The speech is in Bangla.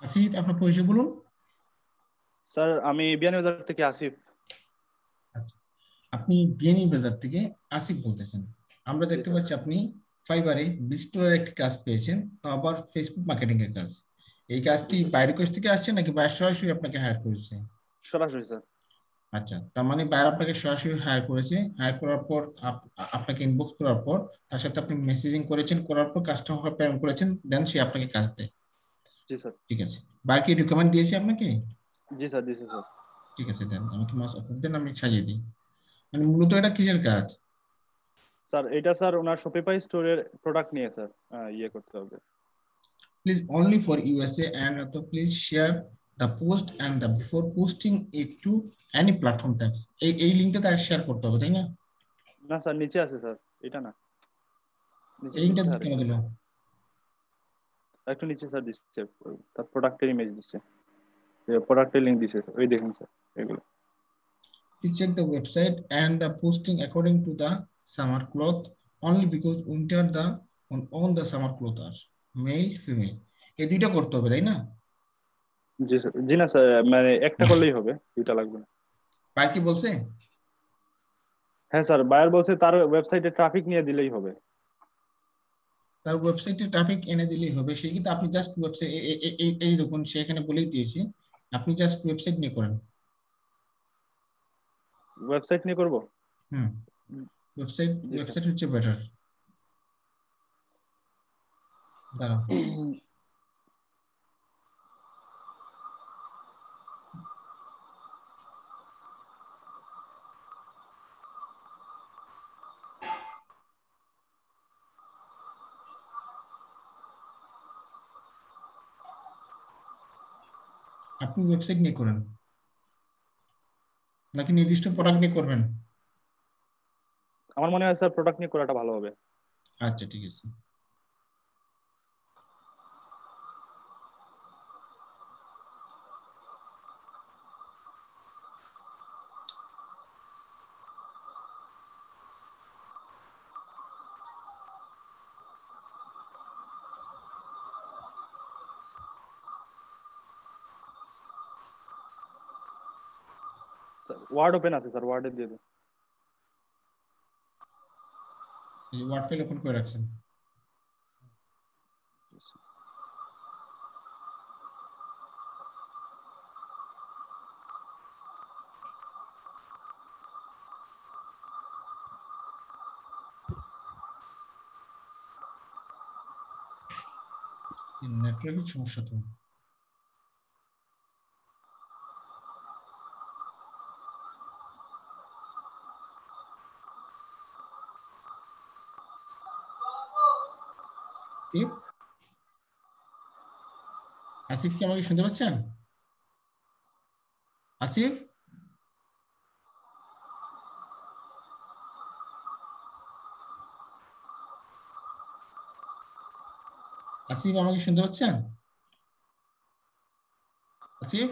আসিফ, আপনার পরিচয় বলুন। স্যার আমি বিয়ানীবাজার থেকে আসিফ। আচ্ছা, আপনি বিয়ানীবাজার থেকে আসিফ বলতেছেন। আমরা জি দেখতে স্যার। পাচ্ছি আপনি ফাইবারে বিস্টোরের একটি কাজ পেয়েছেন, তো আবার ফেসবুক মার্কেটিং এর কাজ। এই জি কাজটি স্যার। বাই রিকোয়েস্ট থেকে আসছে নাকি বাই সরাসরি আপনাকে হায়ার করেছে? সরাসরি স্যার। আচ্ছা, তার মানে বাইরে আপনাকে সরাসরি হায়ার করেছে। হায়ার করার পর আপনাকে ইনবক্স করার পর তার সাথে আপনি মেসেজিং করেছেন, করার পর কাস্টমার প্রেরণ করেছেন, দেন সে আপনাকে কাজ দেয়। জি স্যার। ঠিক আছে। বাইরে কি রিকমেন্ড দিয়েছে আপনাকে? জি স্যার দিছি স্যার। ঠিক আছে, দেন আমাকে মাস দেন, আমি সাজিয়ে দিই। মানে মূলত এটা কিসের কাজ? স্যার এটা স্যার ওনার শপিফাই স্টোরের প্রোডাক্ট নিয়ে স্যার ইয়ে করতে হবে। Please only for USA and please share the post and before posting it to any platform tags. এই লিংকটা তার শেয়ার করতে হবে, তাই না? না স্যার নিচে আছে স্যার। এটা না, এই নিচে লিংকটা নিচে কেন আরেকটা দিল? স্যার। একটু নিচে স্যার দিচ্ছে। তার প্রোডাক্টের ইমেজ দিচ্ছে, প্রোডাক্টের লিংক দিচ্ছে স্যার, ওই দেখুন স্যার এগুলো। Please check the website and the posting according to the summer cloth only because winter the on the summer cloth are male female. এই দুইটা করতে হবে, তাই না? জি স্যার। জি না স্যার, মানে একটা করলেই হবে, দুইটা লাগবে না। আর কি বলছে? হ্যাঁ স্যার, বায়ার বলছে তার ওয়েবসাইটে ট্রাফিক নিয়ে দিলেই হবে। তার ওয়েবসাইটে ট্রাফিক এনে দিলেই হবে, সেই কিন্তু আপনি জাস্ট ওয়েবসাইট এই দেখুন, সে এখানে বলেই দিয়েছি, আপনি জাস্ট ওয়েবসাইট নিয়ে করেন। ওয়েবসাইট নিয়ে করবো। হুম, ওয়েবসাইট জি স্যার। ওয়েবসাইট হচ্ছে বেটার। দাঁড়াও, আপনি ওয়েবসাইট নিয়ে করেন নাকি নির্দিষ্ট প্রোডাক্ট নিয়ে করবেন? আমার মনে হয় স্যার প্রোডাক্ট নিয়ে করাটা ভালো হবে। আচ্ছা, ঠিক আছে। স্যার ওয়ার্ড ওপেন আছে স্যার, ওয়ার্ডে দিয়ে দিন। এই ওয়ার্ড ফাইল ওপেন করে রাখছেন? নেটওয়ার্কের সমস্যা তো। আসিফ, আসিফ কি আমাকে শুনতে পাচ্ছেন? আসিফ, আসিফ আমাকে শুনতে পাচ্ছেন? আসিফ।